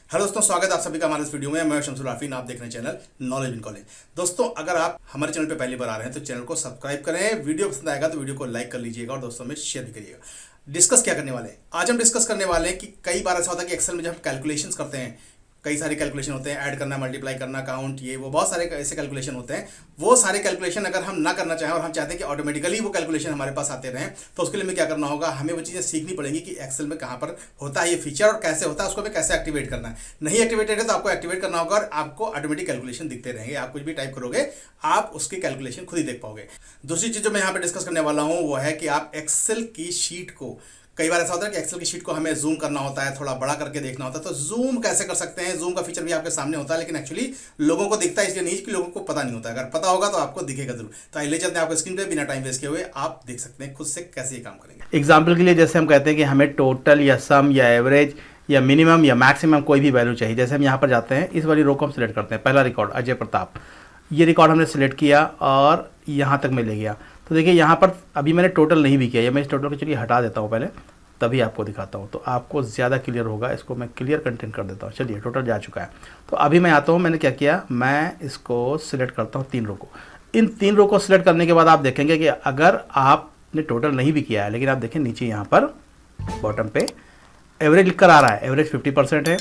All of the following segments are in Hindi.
हेलो दोस्तों, स्वागत है आप सभी का हमारे इस वीडियो में। मैं शमसुल आफरीन, आप देख रहे हैं चैनल नॉलेज इन कॉलेज। दोस्तों, अगर आप हमारे चैनल पे पहली बार आ रहे हैं तो चैनल को सब्सक्राइब करें, वीडियो पसंद आएगा तो वीडियो को लाइक कर लीजिएगा और दोस्तों में शेयर भी करिएगा। डिस्कस क्या करने वाले हैं आज? हम डिस्कस करने वाले हैं कि कई बार ऐसा होता है कि एक्सेल में जब हम कैलकुलेशंस करते हैं, कई सारे कैलकुलेशन होते हैं, ऐड करना, मल्टीप्लाई करना, काउंट, ये वो बहुत सारे ऐसे कैलकुलेशन होते हैं। वो सारे कैलकुलेशन अगर हम ना करना चाहें और हम चाहते हैं कि ऑटोमेटिकली वो कैलकुलेशन हमारे पास आते रहें, तो उसके लिए हमें क्या करना होगा? हमें वो चीज़ें सीखनी पड़ेंगी कि एक्सेल में कहाँ पर होता है ये फीचर और कैसे होता है, उसको हमें कैसे एक्टिवेट करना है। नहीं एक्टिवेटेड है तो आपको एक्टिवेट करना होगा और आपको ऑटोमेटिक कैलकुलेशन दिखते रहेंगे। आप कुछ भी टाइप करोगे, आप उसकी कैलकुलेशन खुद ही देख पाओगे। दूसरी चीज़ जो मैं यहाँ पर डिस्कस करने वाला हूँ वो है कि आप एक्सेल की शीट को, कई बार ऐसा होता है कि एक्सेल की शीट को हमें जूम करना होता है, थोड़ा बड़ा करके देखना होता है, तो जूम कैसे कर सकते हैं? जूम का फीचर भी आपके सामने होता है, लेकिन एक्चुअली लोगों को दिखता है इसलिए नहीं कि लोगों को पता नहीं होता। अगर पता होगा तो आपको दिखेगा जरूर। तो आइए चलते हैं आपको स्क्रीन पे, बिना टाइम वेस्ट किए हुए आप देख सकते हैं खुद से कैसे ये काम करेंगे। एग्जाम्पल के लिए जैसे हम कहते हैं कि हमें टोटल या सम या एवरेज या मिनिमम या मैक्सिमम कोई भी वैल्यू चाहिए। जैसे हम यहाँ पर जाते हैं, इस वाली रो को हम सिलेक्ट करते हैं। पहला रिकॉर्ड अजय प्रताप, ये रिकॉर्ड हमने सिलेक्ट किया और यहाँ तक मैं ले गया। तो देखिए यहाँ पर अभी मैंने टोटल नहीं भी किया, या मैं इस टोटल को चलिए हटा देता हूँ पहले, तभी आपको दिखाता हूँ तो आपको ज़्यादा क्लियर होगा। इसको मैं क्लियर कंटेंट कर देता हूँ। चलिए टोटल जा चुका है। तो अभी मैं आता हूँ, मैंने क्या किया, मैं इसको सिलेक्ट करता हूँ तीन रो को। इन तीन रो को सिलेक्ट करने के बाद आप देखेंगे कि अगर आपने टोटल नहीं भी किया है, लेकिन आप देखें नीचे यहाँ पर बॉटम पे एवरेज लिख कर आ रहा है। एवरेज 50% है,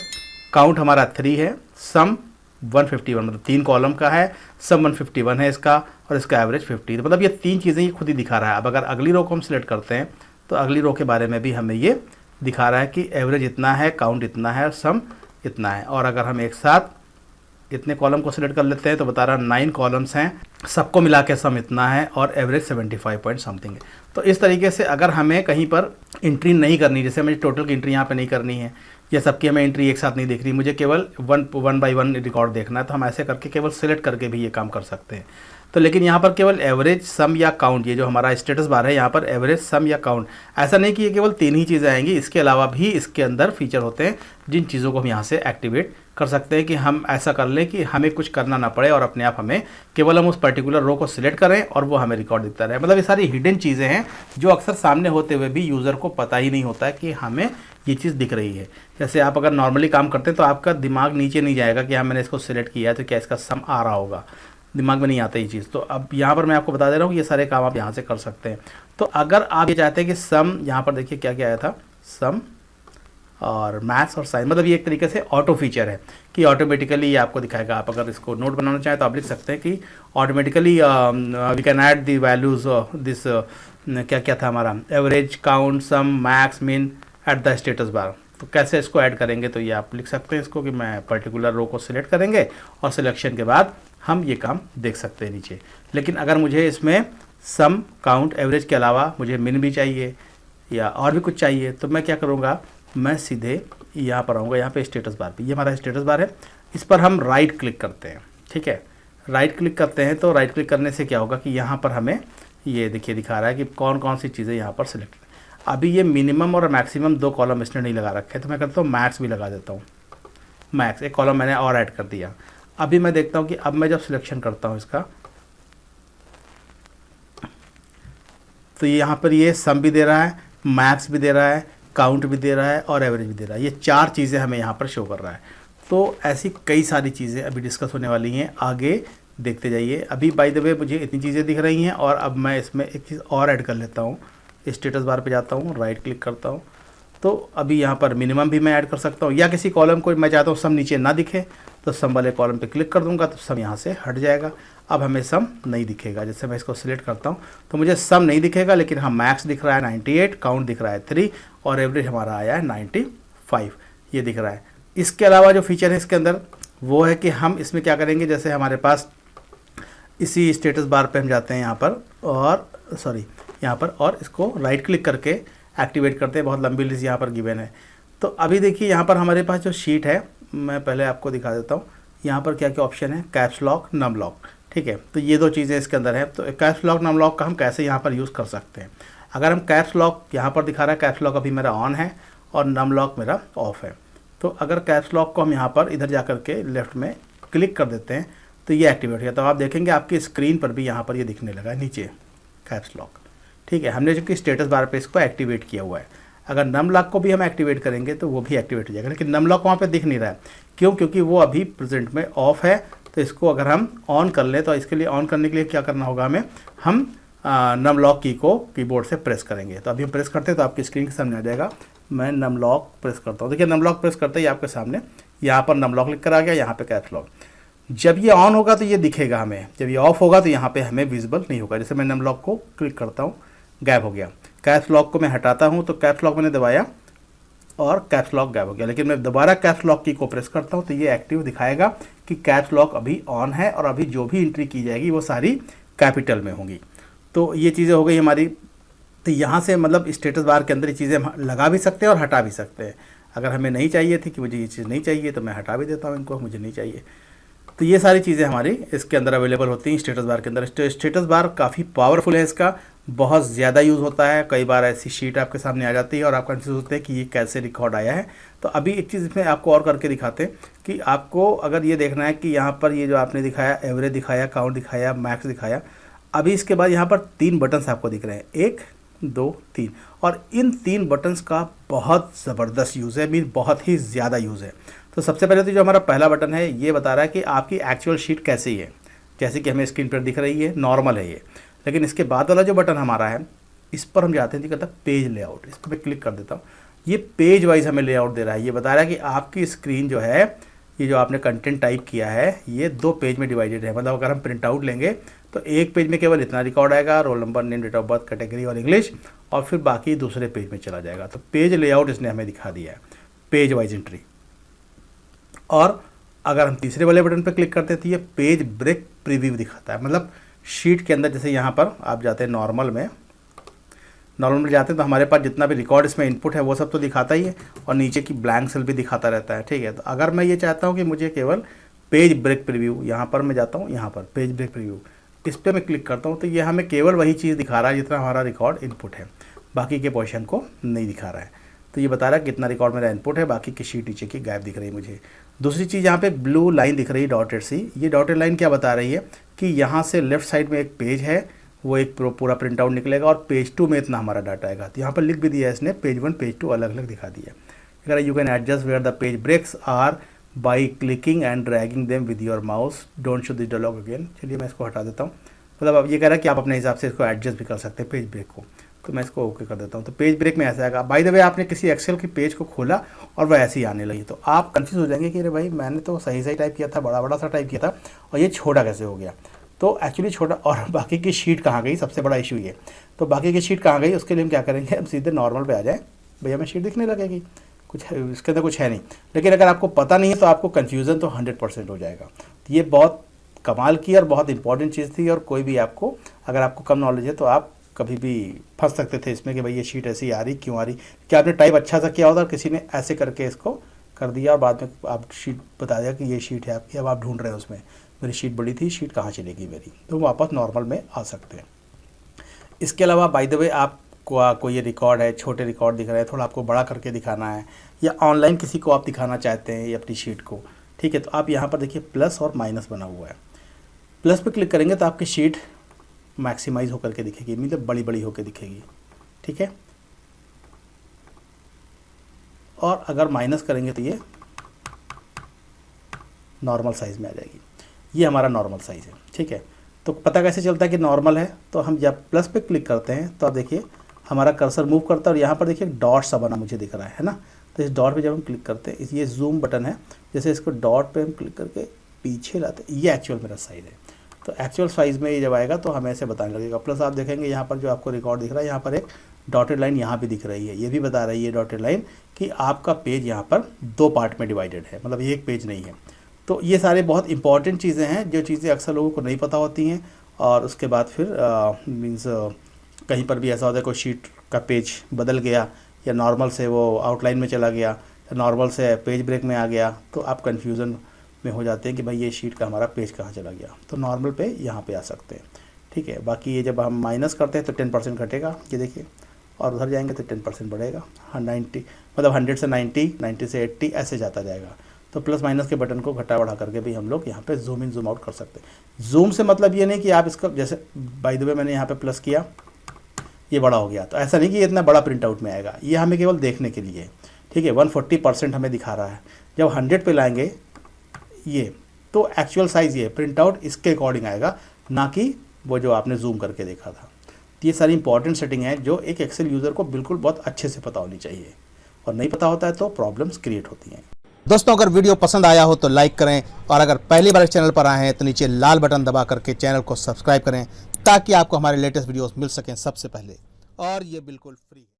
काउंट हमारा 3 है, सम 151, मतलब 3 कॉलम का है, सम 151 है इसका, और इसका एवरेज 50। तो मतलब ये तीन चीज़ें ये खुद ही दिखा रहा है। अब अगर अगली रो को हम सिलेक्ट करते हैं तो अगली रो के बारे में भी हमें ये दिखा रहा है कि एवरेज इतना है, काउंट इतना है और सम इतना है। और अगर हम एक साथ इतने कॉलम को सिलेक्ट कर लेते हैं तो बता रहा 9 कॉलम्स हैं, सबको मिला के सम इतना है और एवरेज 75 पॉइंट समथिंग है। तो इस तरीके से अगर हमें कहीं पर एंट्री नहीं करनी, जैसे हमें टोटल की एंट्री यहाँ पे नहीं करनी है या सबकी हमें एंट्री एक साथ नहीं देख रही, मुझे केवल वन बाई वन रिकॉर्ड देखना है, तो हम ऐसे करके केवल सिलेक्ट करके भी ये काम कर सकते हैं। तो लेकिन यहाँ पर केवल एवरेज, सम या काउंट, ये जो हमारा स्टेटस बार है यहाँ पर एवरेज, सम या काउंट, ऐसा नहीं कि ये केवल 3 ही चीज़ें आएंगी, इसके अलावा भी इसके अंदर फीचर होते हैं जिन चीज़ों को हम यहाँ से एक्टिवेट कर सकते हैं कि हम ऐसा कर लें कि हमें कुछ करना ना पड़े और अपने आप हमें केवल हम उस पर्टिकुलर रो को सिलेक्ट करें और वो हमें रिकॉर्ड दिखता रहे। मतलब ये सारी हिडन चीज़ें हैं जो अक्सर सामने होते हुए भी यूज़र को पता ही नहीं होता है कि हमें ये चीज़ दिख रही है। जैसे आप अगर नॉर्मली काम करते हैं तो आपका दिमाग नीचे नहीं जाएगा कि हाँ मैंने इसको सिलेक्ट किया है तो क्या इसका सम आ रहा होगा, दिमाग में नहीं आता ये चीज़। तो अब यहाँ पर मैं आपको बता दे रहा हूँ कि ये सारे काम आप यहाँ से कर सकते हैं। तो अगर आप ये चाहते हैं कि सम, यहाँ पर देखिए क्या क्या आया था, सम और मैथ्स और साइंस, मतलब ये एक तरीके से ऑटो फीचर है कि ऑटोमेटिकली ये आपको दिखाएगा। आप अगर इसको नोट बनाना चाहें तो आप लिख सकते हैं कि automatically we can add the values this, क्या क्या था हमारा, average, count, sum, max, min at the status bar. तो कैसे इसको ऐड करेंगे, तो ये आप लिख सकते हैं इसको कि मैं पर्टिकुलर रो को सिलेक्ट करेंगे और सिलेक्शन के बाद हम ये काम देख सकते हैं नीचे। लेकिन अगर मुझे इसमें सम, काउंट, एवरेज के अलावा मुझे मिन भी चाहिए या और भी कुछ चाहिए, तो मैं क्या करूँगा, मैं सीधे यहाँ पर आऊँगा, यहाँ पे स्टेटस बार पे, ये हमारा स्टेटस बार है, इस पर हम राइट क्लिक करते हैं। ठीक है, राइट क्लिक करते हैं तो राइट क्लिक करने से क्या होगा कि यहाँ पर हमें ये देखिए दिखा रहा है कि कौन कौन सी चीज़ें यहाँ पर सिलेक्ट है। अभी ये मिनिमम और मैक्सिमम 2 कॉलम इसने नहीं लगा रखे हैं, तो मैं करता हूँ मैक्स भी लगा देता हूँ। मैक्स एक कॉलम मैंने और ऐड कर दिया। अभी मैं देखता हूँ कि अब मैं जब सिलेक्शन करता हूँ इसका, तो यहाँ पर ये सम भी दे रहा है, मैक्स भी दे रहा है, काउंट भी दे रहा है और एवरेज भी दे रहा है। ये 4 चीज़ें हमें यहाँ पर शो कर रहा है। तो ऐसी कई सारी चीज़ें अभी डिस्कस होने वाली हैं, आगे देखते जाइए। अभी बाय द वे मुझे इतनी चीज़ें दिख रही हैं और अब मैं इसमें एक चीज़ और ऐड कर लेता हूँ। स्टेटस बार पे जाता हूँ, राइट क्लिक करता हूँ, तो अभी यहाँ पर मिनिमम भी मैं ऐड कर सकता हूँ, या किसी कॉलम को मैं चाहता हूँ सम नीचे ना दिखे तो सम वाले कॉलम पे क्लिक कर दूंगा तो सम यहाँ से हट जाएगा। अब हमें सम नहीं दिखेगा। जैसे मैं इसको सिलेक्ट करता हूँ तो मुझे सम नहीं दिखेगा, लेकिन हाँ मैक्स दिख रहा है 98, काउंट दिख रहा है 3 और एवरेज हमारा आया है 95, ये दिख रहा है। इसके अलावा जो फीचर है इसके अंदर वो है कि हम इसमें क्या करेंगे, जैसे हमारे पास इसी स्टेटस बार पे हम जाते हैं यहाँ पर और यहाँ पर और इसको राइट क्लिक करके एक्टिवेट करते हैं। बहुत लंबी लिस्ट यहाँ पर गिवन है। तो अभी देखिए यहाँ पर हमारे पास जो शीट है, मैं पहले आपको दिखा देता हूँ यहाँ पर क्या क्या ऑप्शन है, कैप्स लॉक, नम लॉक। ठीक है, तो ये 2 चीज़ें इसके अंदर है। तो कैप्स लॉक, नम लॉक का हम कैसे यहाँ पर यूज़ कर सकते हैं। अगर हम कैप्स लॉक यहाँ पर दिखा रहा है, कैप्स लॉक अभी मेरा ऑन है और नम लॉक मेरा ऑफ है। तो अगर कैप्स लॉक को हम यहाँ पर इधर जा करके लेफ्ट में क्लिक कर देते हैं तो ये एक्टिवेट हो, तो आप देखेंगे आपकी स्क्रीन पर भी यहाँ पर ये दिखने लगा है नीचे कैप्स लॉक। ठीक है, हमने जो कि स्टेटस बार पे इसको एक्टिवेट किया हुआ है। अगर नम लॉक को भी हम एक्टिवेट करेंगे तो वो भी एक्टिवेट हो जाएगा, लेकिन नम लॉक वहाँ पे दिख नहीं रहा है। क्यों? क्योंकि वो अभी प्रेजेंट में ऑफ है। तो इसको अगर हम ऑन कर लें तो इसके लिए ऑन करने के लिए क्या करना होगा हमें, हम नम लॉक की को कीबोर्ड से प्रेस करेंगे। तो अभी हम प्रेस करते हैं तो आपकी स्क्रीन के सामने आ जाएगा। मैं नम लॉक प्रेस करता हूँ। देखिए नम लॉक प्रेस करते ही आपके सामने यहाँ पर नम लॉक लिख कर आ गया, यहाँ पे कैप्स लॉक। जब ये ऑन होगा तो ये दिखेगा हमें, जब ये ऑफ होगा तो यहाँ पे हमें विजिबल नहीं होगा। जैसे मैं नम लॉक को क्लिक करता हूँ, गैप हो गया। कैप्स लॉक को मैं हटाता हूँ तो कैप्स लॉक मैंने दबाया और कैप्स लॉक गैप हो गया। लेकिन मैं दोबारा कैप्स लॉक की को प्रेस करता हूँ तो ये एक्टिव दिखाएगा कि कैप्स लॉक अभी ऑन है और अभी जो भी एंट्री की जाएगी वो सारी कैपिटल में होंगी। तो ये चीज़ें हो गई हमारी। तो यहाँ से मतलब स्टेटस बार के अंदर ये चीज़ें हम लगा भी सकते हैं और हटा भी सकते हैं। अगर हमें नहीं चाहिए थी कि मुझे ये चीज़ नहीं चाहिए तो मैं हटा भी देता हूँ इनको, मुझे नहीं चाहिए। तो ये सारी चीज़ें हमारी इसके अंदर अवेलेबल होती हैं स्टेटस बार के अंदर। स्टेटस बार काफ़ी पावरफुल है, इसका बहुत ज़्यादा यूज़ होता है। कई बार ऐसी शीट आपके सामने आ जाती है और आप कंफ्यूज होते हैं कि ये कैसे रिकॉर्ड आया है। तो अभी एक चीज़ इसमें आपको और करके दिखाते हैं कि आपको अगर ये देखना है कि यहाँ पर ये जो आपने दिखाया एवरेज दिखाया, काउंट दिखाया, मैक्स दिखाया, अभी इसके बाद यहाँ पर 3 बटन्स आपको दिख रहे हैं, 1 2 3, और इन 3 बटन्स का बहुत ज़बरदस्त यूज़ है, मीन बहुत ही ज़्यादा यूज़ है। तो सबसे पहले तो जो हमारा पहला बटन है ये बता रहा है कि आपकी एक्चुअल शीट कैसी है, जैसे कि हमें स्क्रीन पर दिख रही है, नॉर्मल है ये। लेकिन इसके बाद वाला जो बटन हमारा है इस पर हम जाते हैं, जी कहता है पेज लेआउट। इस पर मैं क्लिक कर देता हूँ, ये पेज वाइज हमें लेआउट दे रहा है। ये बता रहा है कि आपकी स्क्रीन जो है, ये जो आपने कंटेंट टाइप किया है ये 2 पेज में डिवाइडेड है। मतलब अगर हम प्रिंट आउट लेंगे तो एक पेज में केवल इतना रिकॉर्ड आएगा, roll number, name, date of birth, category और इंग्लिश, और फिर बाकी दूसरे पेज में चला जाएगा। तो पेज लेआउट इसने हमें दिखा दिया है, पेज वाइज एंट्री। और अगर हम तीसरे वाले बटन पर क्लिक करते हैं तो ये पेज ब्रेक प्रीव्यू दिखाता है। मतलब शीट के अंदर जैसे यहाँ पर आप जाते हैं नॉर्मल में जाते हैं तो हमारे पास जितना भी रिकॉर्ड इसमें इनपुट है वो सब तो दिखाता ही है, और नीचे की ब्लैंक सेल भी दिखाता रहता है। ठीक है, तो अगर मैं ये चाहता हूँ कि मुझे केवल पेज ब्रेक प्रीव्यू, यहाँ पर मैं जाता हूँ, यहाँ पर पेज ब्रेक प्रीव्यू, इस पर मैं क्लिक करता हूँ तो ये हमें केवल वही चीज़ दिखा रहा है जितना हमारा रिकॉर्ड इनपुट है, बाकी के पोर्शन को नहीं दिखा रहा है। तो ये बता रहा है कितना रिकॉर्ड मेरा इनपुट है, बाकी की शीट नीचे की गायब दिख रही है मुझे। दूसरी चीज़ यहाँ पे ब्लू लाइन दिख रही है डॉटेड सी, ये डॉटेड लाइन क्या बता रही है कि यहाँ से लेफ्ट साइड में एक पेज है, वो एक पूरा प्रिंट आउट निकलेगा और पेज 2 में इतना हमारा डाटा आएगा। तो यहाँ पर लिख भी दिया है इसने, पेज 1 पेज 2 अलग अलग दिखा दिया। अगर you can adjust where the page breaks are by clicking and dragging them with your mouse, don't show this dialog again. चलिए मैं इसको हटा देता हूँ। मतलब अब ये कह रहा है कि आप अपने हिसाब से इसको एडजस्ट भी कर सकते हैं पेज ब्रेक को, तो मैं इसको ओके कर देता हूँ। तो पेज ब्रेक में ऐसा आएगा। बाय द वे आपने किसी एक्सेल की पेज को खोला और वह ऐसे ही आने लगी तो आप कंफ्यूज हो जाएंगे कि अरे भाई मैंने तो सही टाइप किया था, बड़ा सा टाइप किया था और ये छोटा कैसे हो गया। तो एक्चुअली छोटा, और बाकी की शीट कहाँ गई, सबसे बड़ा इशू ये। तो बाकी की शीट कहाँ गई, उसके लिए हम क्या करेंगे, हम सीधे नॉर्मल पे आ जाएं। भैया हमें शीट दिखने लगेगी, कुछ है इसके अंदर, कुछ है नहीं। लेकिन अगर आपको पता नहीं है तो आपको कन्फ्यूज़न तो 100% हो जाएगा। तो ये बहुत कमाल की और बहुत इंपॉर्टेंट चीज़ थी, और कोई भी आपको, अगर आपको कम नॉलेज है तो आप कभी भी फंस सकते थे इसमें कि भाई ये शीट ऐसी आ रही क्यों आ रही, क्या आपने टाइप अच्छा सा किया होता और किसी ने ऐसे करके इसको कर दिया और बाद में आप शीट बता दिया कि ये शीट है आपकी, अब आप ढूंढ रहे हैं उसमें मेरी शीट बड़ी थी, शीट कहाँ चलेगी मेरी, तो वापस नॉर्मल में आ सकते हैं। इसके अलावा बाय द वे आपको कोई ये रिकॉर्ड है, छोटे रिकॉर्ड दिख रहे हैं, थोड़ा आपको बड़ा करके दिखाना है, या ऑनलाइन किसी को आप दिखाना चाहते हैं ये अपनी शीट को, ठीक है, तो आप यहाँ पर देखिए प्लस और माइनस बना हुआ है। प्लस पे क्लिक करेंगे तो आपकी शीट मैक्सिमाइज होकर के दिखेगी, मतलब बड़ी बड़ी होकर दिखेगी, ठीक है। और अगर माइनस करेंगे तो ये नॉर्मल साइज़ में आ जाएगी। ये हमारा नॉर्मल साइज़ है, ठीक है। तो पता कैसे चलता है कि नॉर्मल है, तो हम जब प्लस पे क्लिक करते हैं तो आप देखिए हमारा कर्सर मूव करता है और यहाँ पर देखिए डॉट सा बना मुझे दिख रहा है ना। तो इस डॉट पे जब हम क्लिक करते हैं, ये जूम बटन है, जैसे इसको डॉट पे हम क्लिक करके पीछे लाते हैं, ये एक्चुअल मेरा साइज़ है। तो एक्चुअल साइज़ में ये जब आएगा तो हमें ऐसे बताने लगेगा। प्लस आप देखेंगे यहाँ पर जो आपको रिकॉर्ड दिख रहा है, यहाँ पर एक डॉटेड लाइन यहाँ भी दिख रही है, ये भी बता रही है डॉटेड लाइन कि आपका पेज यहाँ पर 2 पार्ट में डिवाइडेड है, मतलब एक पेज नहीं है। तो ये सारे बहुत इंपॉर्टेंट चीज़ें हैं, जो चीज़ें अक्सर लोगों को नहीं पता होती हैं। और उसके बाद फिर मीन्स कहीं पर भी ऐसा होता है कोई शीट का पेज बदल गया, या नॉर्मल से वो आउटलाइन में चला गया, या नॉर्मल से पेज ब्रेक में आ गया, तो आप कन्फ्यूज़न में हो जाते हैं कि भाई ये शीट का हमारा पेज कहाँ चला गया। तो नॉर्मल पे यहाँ पे आ सकते हैं, ठीक है। बाकी ये जब हम माइनस करते हैं तो 10% घटेगा, ये देखिए, और उधर जाएंगे तो 10% बढ़ेगा। 90 मतलब 100 से 90, 90 से 80 ऐसे जाता जाएगा। तो प्लस माइनस के बटन को घटा बढ़ा करके भी हम लोग यहाँ पे जूम इन जूम आउट कर सकते हैं। जूम से मतलब ये नहीं कि आप इसका, जैसे बाय द वे मैंने यहाँ पे प्लस किया ये बड़ा हो गया। तो ऐसा नहीं कि ये इतना बड़ा प्रिंट आउट में आएगा, ये हमें केवल देखने के लिए, ठीक है। 140% हमें दिखा रहा है। जब 100 पे लाएंगे ये, तो एक्चुअल साइज़ ये प्रिंट आउट इसके अकॉर्डिंग आएगा, ना कि वो जो आपने जूम करके देखा था। तो ये सारी इंपॉर्टेंट सेटिंग है जो एक एक्सेल यूज़र को बिल्कुल बहुत अच्छे से पता होनी चाहिए, और नहीं पता होता है तो प्रॉब्लम्स क्रिएट होती हैं। दोस्तों अगर वीडियो पसंद आया हो तो लाइक करें, और अगर पहली बार इस चैनल पर आए हैं तो नीचे लाल बटन दबा करके चैनल को सब्सक्राइब करें, ताकि आपको हमारे लेटेस्ट वीडियोस मिल सकें सबसे पहले, और ये बिल्कुल फ्री है।